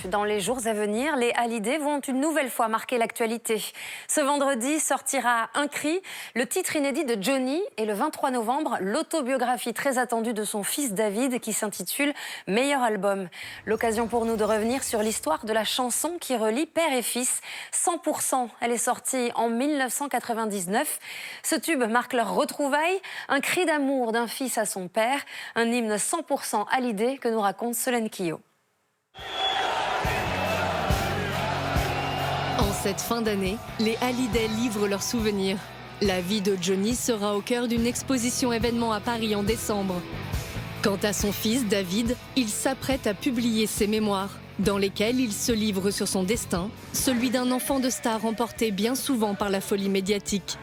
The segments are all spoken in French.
Dans les jours à venir, les Hallyday vont une nouvelle fois marquer l'actualité. Ce vendredi sortira Un cri, le titre inédit de Johnny, et le 23 novembre, l'autobiographie très attendue de son fils David qui s'intitule Meilleur album. L'occasion pour nous de revenir sur l'histoire de la chanson qui relie père et fils. 100%, elle est sortie en 1999. Ce tube marque leur retrouvaille, un cri d'amour d'un fils à son père, un hymne 100% Hallyday que nous raconte Solène Quillot. En cette fin d'année, les Hallyday livrent leurs souvenirs. La vie de Johnny sera au cœur d'une exposition événement à Paris en décembre. Quant à son fils, David, il s'apprête à publier ses mémoires, dans lesquelles il se livre sur son destin, celui d'un enfant de star emporté bien souvent par la folie médiatique.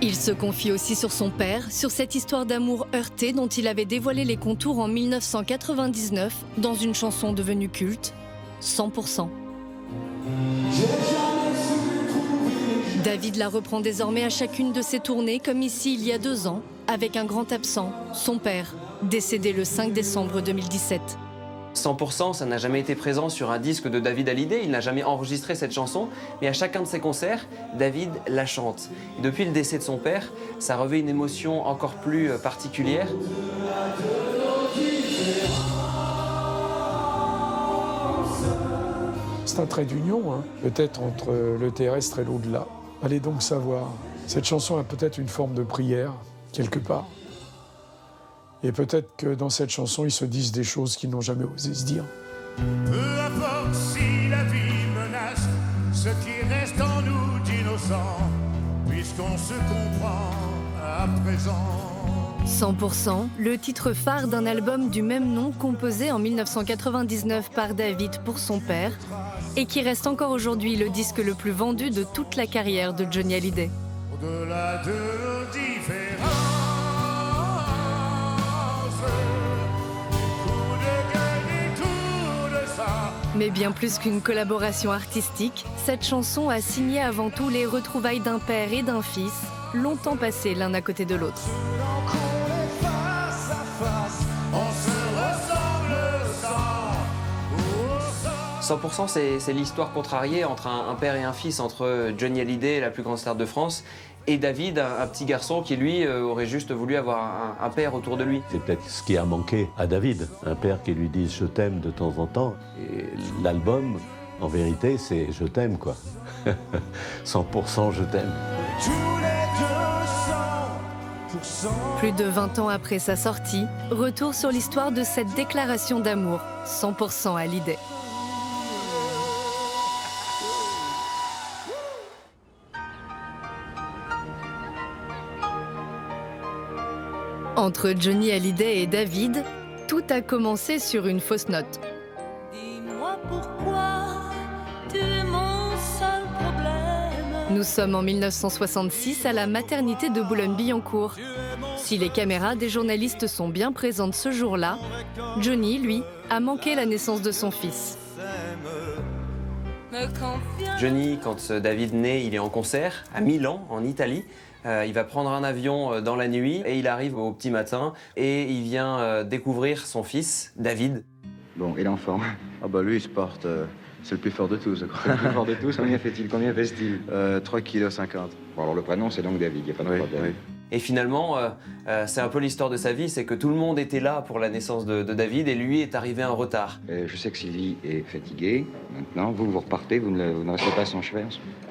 Il se confie aussi sur son père, sur cette histoire d'amour heurté dont il avait dévoilé les contours en 1999 dans une chanson devenue culte, 100%. David la reprend désormais à chacune de ses tournées, comme ici il y a 2 ans, avec un grand absent, son père, décédé le 5 décembre 2017. 100%, ça n'a jamais été présent sur un disque de David Hallyday, il n'a jamais enregistré cette chanson, mais à chacun de ses concerts, David la chante. Et depuis le décès de son père, ça revêt une émotion encore plus particulière. C'est un trait d'union, peut-être entre le terrestre et l'au-delà. Allez donc savoir. Cette chanson a peut-être une forme de prière, quelque part. Et peut-être que dans cette chanson, ils se disent des choses qu'ils n'ont jamais osé se dire. Peu importe si la vie menace ce qui reste en nous d'innocents, puisqu'on se comprend à présent. 100%, le titre phare d'un album du même nom composé en 1999 par David pour son père et qui reste encore aujourd'hui le disque le plus vendu de toute la carrière de Johnny Hallyday. Au-delà de nos différences, coups de gueule et tout de ça. Mais bien plus qu'une collaboration artistique, cette chanson a signé avant tout les retrouvailles d'un père et d'un fils, longtemps passés l'un à côté de l'autre. 100%, c'est l'histoire contrariée entre un père et un fils, entre Johnny Hallyday, la plus grande star de France, et David, un petit garçon qui, lui, aurait juste voulu avoir un père autour de lui. C'est peut-être ce qui a manqué à David, un père qui lui dise « je t'aime » de temps en temps. Et l'album, en vérité, c'est « je t'aime » quoi. 100% je t'aime. Plus de 20 ans après sa sortie, retour sur l'histoire de cette déclaration d'amour, 100% Hallyday. Entre Johnny Hallyday et David, tout a commencé sur une fausse note. Dis-moi pourquoi tu es mon seul problème. Nous sommes en 1966 à la maternité de Boulogne-Billancourt. Si les caméras des journalistes sont bien présentes ce jour-là, Johnny, lui, a manqué la naissance de son fils. Johnny, quand David naît, il est en concert à Milan, en Italie. Il va prendre un avion dans la nuit et il arrive au petit matin et il vient découvrir son fils, David. Bon, et l'enfant? Ah bah lui il se porte, c'est le plus fort de tous, je crois. Le plus fort de tous, combien fait-il? Combien pèse-t-il? 3,50 kg. Bon, alors le prénom c'est donc David, il n'y a pas de problème. Oui. Et finalement, c'est un peu l'histoire de sa vie, c'est que tout le monde était là pour la naissance de David et lui est arrivé en retard. Je sais que Sylvie est fatiguée. Maintenant, vous repartez, vous ne restez pas à son chevet.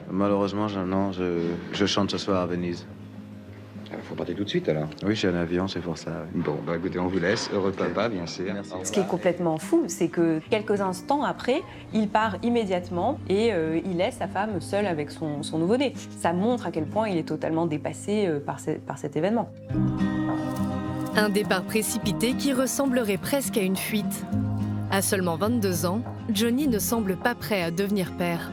Malheureusement, non, je chante ce soir à Venise. Il faut partir tout de suite alors. Oui, j'ai un avion, c'est pour ça. Oui. Bon, bah écoutez, on vous laisse. Heureux papa, bien sûr. Merci. Ce qui est complètement fou, c'est que quelques instants après, il part immédiatement et il laisse sa femme seule avec son nouveau-né. Ça montre à quel point il est totalement dépassé par cet événement. Un départ précipité qui ressemblerait presque à une fuite. À seulement 22 ans, Johnny ne semble pas prêt à devenir père.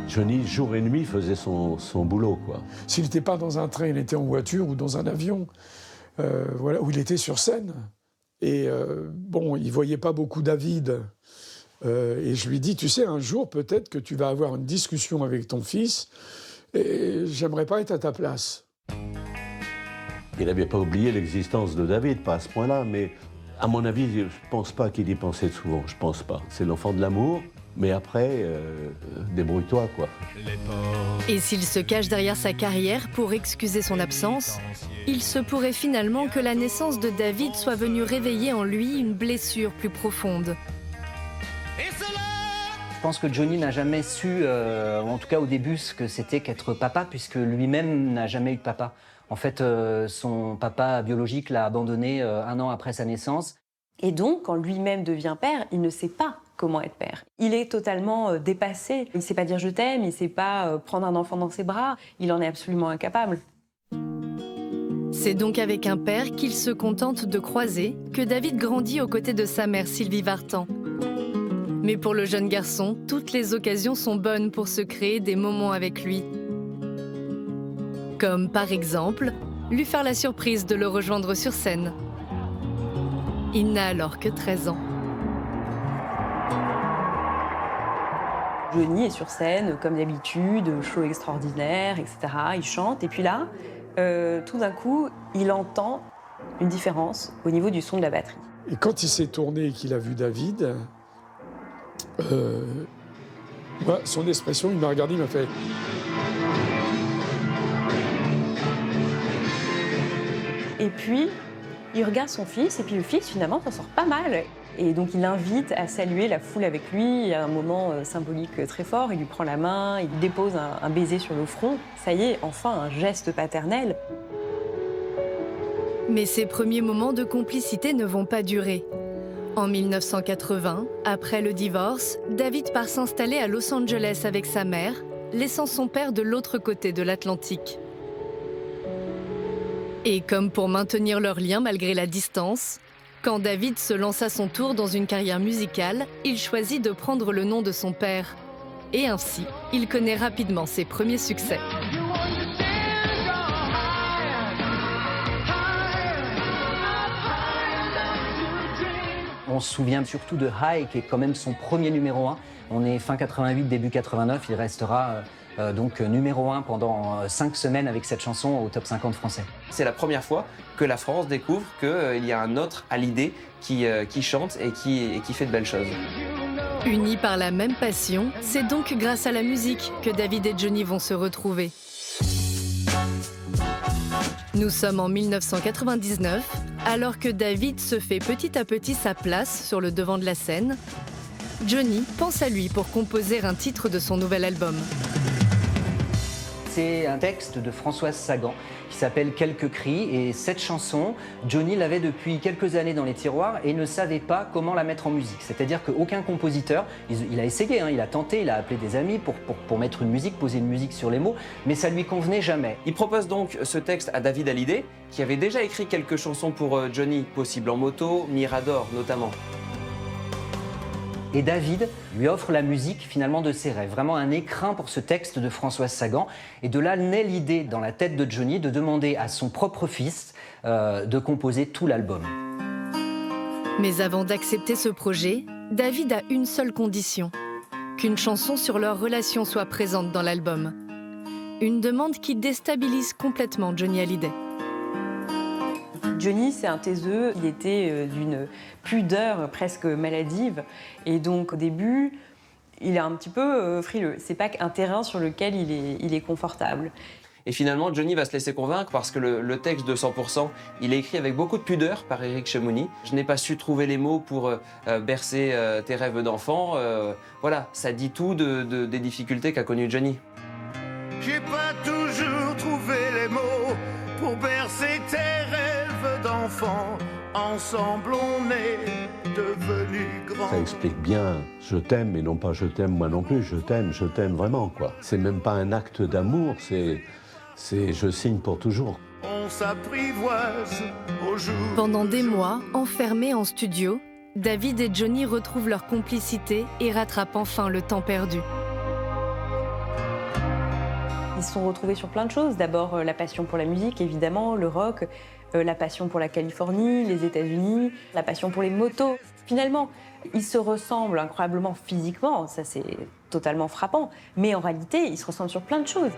Johnny, jour et nuit, faisait son boulot, quoi. S'il n'était pas dans un train, il était en voiture ou dans un avion, voilà, où il était sur scène. Et bon, il ne voyait pas beaucoup David. Et je lui dis, tu sais, un jour, peut-être que tu vas avoir une discussion avec ton fils, et j'aimerais pas être à ta place. Il n'avait pas oublié l'existence de David, pas à ce point-là, mais À mon avis, je ne pense pas qu'il y pensait souvent, je pense pas. C'est l'enfant de l'amour, mais après, débrouille-toi, quoi. Et s'il se cache derrière sa carrière pour excuser son absence, il se pourrait finalement que la naissance de David soit venue réveiller en lui une blessure plus profonde. Je pense que Johnny n'a jamais su, en tout cas au début, ce que c'était qu'être papa, puisque lui-même n'a jamais eu de papa. En fait, son papa biologique l'a abandonné 1 an après sa naissance. Et donc, quand lui-même devient père, il ne sait pas comment être père. Il est totalement dépassé. Il ne sait pas dire « je t'aime », il ne sait pas prendre un enfant dans ses bras. Il en est absolument incapable. C'est donc avec un père qu'il se contente de croiser que David grandit aux côtés de sa mère Sylvie Vartan. Mais pour le jeune garçon, toutes les occasions sont bonnes pour se créer des moments avec lui. Comme par exemple, lui faire la surprise de le rejoindre sur scène. Il n'a alors que 13 ans. Johnny est sur scène, comme d'habitude, show extraordinaire, etc. Il chante, et puis là, tout d'un coup, il entend une différence au niveau du son de la batterie. Et quand il s'est tourné et qu'il a vu David, son expression, il m'a regardé, il m'a fait... Et puis, il regarde son fils, et puis le fils, finalement, s'en sort pas mal. Et donc, il l'invite à saluer la foule avec lui. Il y a un moment symbolique très fort. Il lui prend la main, il dépose un baiser sur le front. Ça y est, enfin, un geste paternel. Mais ces premiers moments de complicité ne vont pas durer. En 1980, après le divorce, David part s'installer à Los Angeles avec sa mère, laissant son père de l'autre côté de l'Atlantique. Et comme pour maintenir leur lien malgré la distance, quand David se lance à son tour dans une carrière musicale, il choisit de prendre le nom de son père. Et ainsi, il connaît rapidement ses premiers succès. On se souvient surtout de High, qui est quand même son premier numéro 1. On est fin 88, début 89, il restera donc numéro 1 pendant 5 semaines avec cette chanson au top 50 français. C'est la première fois que la France découvre qu'il y a un autre Hallyday qui chante et qui fait de belles choses. Unis par la même passion, c'est donc grâce à la musique que David et Johnny vont se retrouver. Nous sommes en 1999, alors que David se fait petit à petit sa place sur le devant de la scène. Johnny pense à lui pour composer un titre de son nouvel album. C'est un texte de Françoise Sagan qui s'appelle « Quelques cris » et cette chanson, Johnny l'avait depuis quelques années dans les tiroirs et ne savait pas comment la mettre en musique. C'est-à-dire qu'aucun compositeur, il a essayé, il a tenté, il a appelé des amis pour mettre une musique, poser une musique sur les mots, mais ça lui convenait jamais. Il propose donc ce texte à David Hallyday, qui avait déjà écrit quelques chansons pour Johnny, Possible en moto, Mirador notamment. Et David lui offre la musique finalement de ses rêves, vraiment un écrin pour ce texte de Françoise Sagan. Et de là naît l'idée dans la tête de Johnny de demander à son propre fils de composer tout l'album. Mais avant d'accepter ce projet, David a une seule condition, qu'une chanson sur leur relation soit présente dans l'album. Une demande qui déstabilise complètement Johnny Hallyday. Johnny, c'est un taiseux, il était d'une pudeur presque maladive. Et donc, au début, il est un petit peu frileux. C'est pas un terrain sur lequel il est confortable. Et finalement, Johnny va se laisser convaincre parce que le texte de 100%, il est écrit avec beaucoup de pudeur par Éric Chemouni. Je n'ai pas su trouver les mots pour bercer tes rêves d'enfant. Voilà, ça dit tout des difficultés qu'a connues Johnny. J'ai pas toujours trouvé les mots pour bercer tes rêves d'enfant. Ensemble on est devenus grands. Ça explique bien « je t'aime » et non pas « je t'aime moi non plus », je t'aime vraiment, quoi. C'est même pas un acte d'amour, c'est je signe pour toujours. On s'apprivoise au jour. Pendant des mois, enfermés en studio, David et Johnny retrouvent leur complicité et rattrapent enfin le temps perdu. Ils se sont retrouvés sur plein de choses. D'abord, la passion pour la musique, évidemment, le rock, la passion pour la Californie, les États-Unis, la passion pour les motos. Finalement, ils se ressemblent incroyablement physiquement, ça c'est totalement frappant. Mais en réalité, ils se ressemblent sur plein de choses.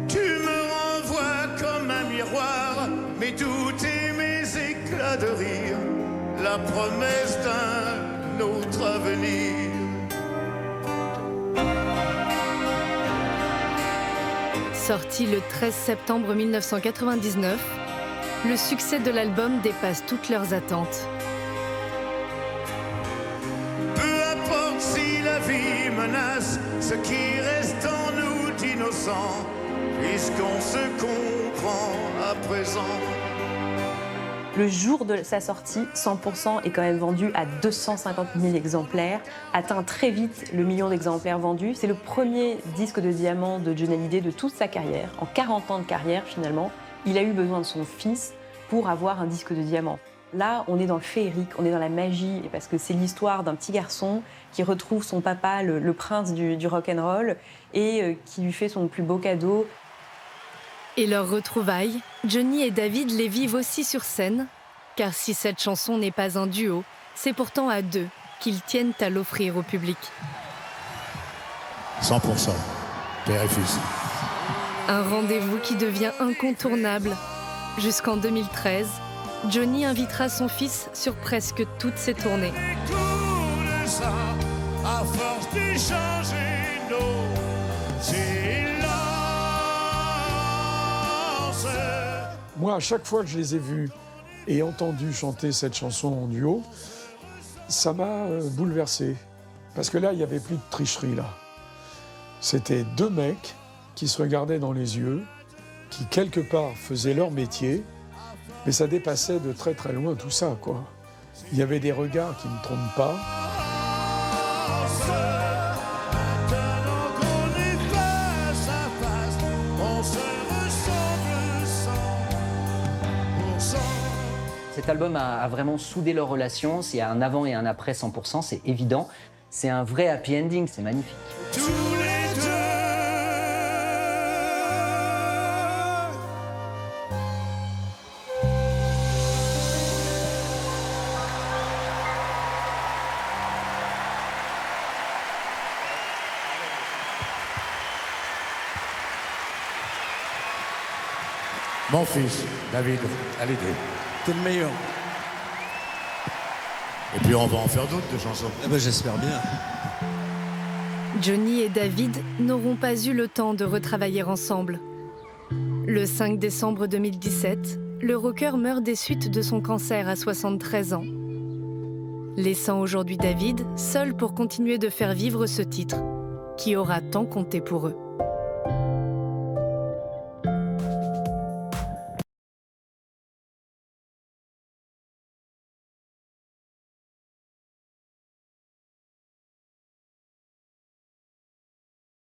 Tu me renvoies comme un miroir, mais tous tes mes éclats de rire la promesse d'un autre avenir. Sorti le 13 septembre 1999, le succès de l'album dépasse toutes leurs attentes. Peu importe si la vie menace ce qui reste en nous d'innocent, puisqu'on se comprend à présent. Le jour de sa sortie, 100% est quand même vendu à 250 000 exemplaires, atteint très vite le million d'exemplaires vendus. C'est le premier disque de diamant de Johnny Hallyday de toute sa carrière. En 40 ans de carrière, finalement, il a eu besoin de son fils pour avoir un disque de diamant. Là, on est dans le féerique, on est dans la magie, parce que c'est l'histoire d'un petit garçon qui retrouve son papa, le prince du rock'n'roll, et qui lui fait son plus beau cadeau. Et leurs retrouvailles, Johnny et David les vivent aussi sur scène, car si cette chanson n'est pas un duo, c'est pourtant à deux qu'ils tiennent à l'offrir au public. 100%, père et fils. Un rendez-vous qui devient incontournable. Jusqu'en 2013, Johnny invitera son fils sur presque toutes ses tournées. À force d'échanger nos silences. Moi, à chaque fois que je les ai vus et entendus chanter cette chanson en duo, ça m'a bouleversé. Parce que là, il n'y avait plus de tricherie, là. C'était deux mecs qui se regardaient dans les yeux, qui, quelque part, faisaient leur métier, mais ça dépassait de très très loin tout ça, quoi. Il y avait des regards qui ne trompent pas. Cet album a vraiment soudé leur relation. Il y a un avant et un après 100%, c'est évident. C'est un vrai happy ending, c'est magnifique. Tous les deux. Mon fils, David Hallyday. T'es le meilleur. Et puis on va en faire d'autres de chansons. Eh ben, j'espère bien. Johnny et David n'auront pas eu le temps de retravailler ensemble. Le 5 décembre 2017, le rocker meurt des suites de son cancer à 73 ans. Laissant aujourd'hui David seul pour continuer de faire vivre ce titre qui aura tant compté pour eux.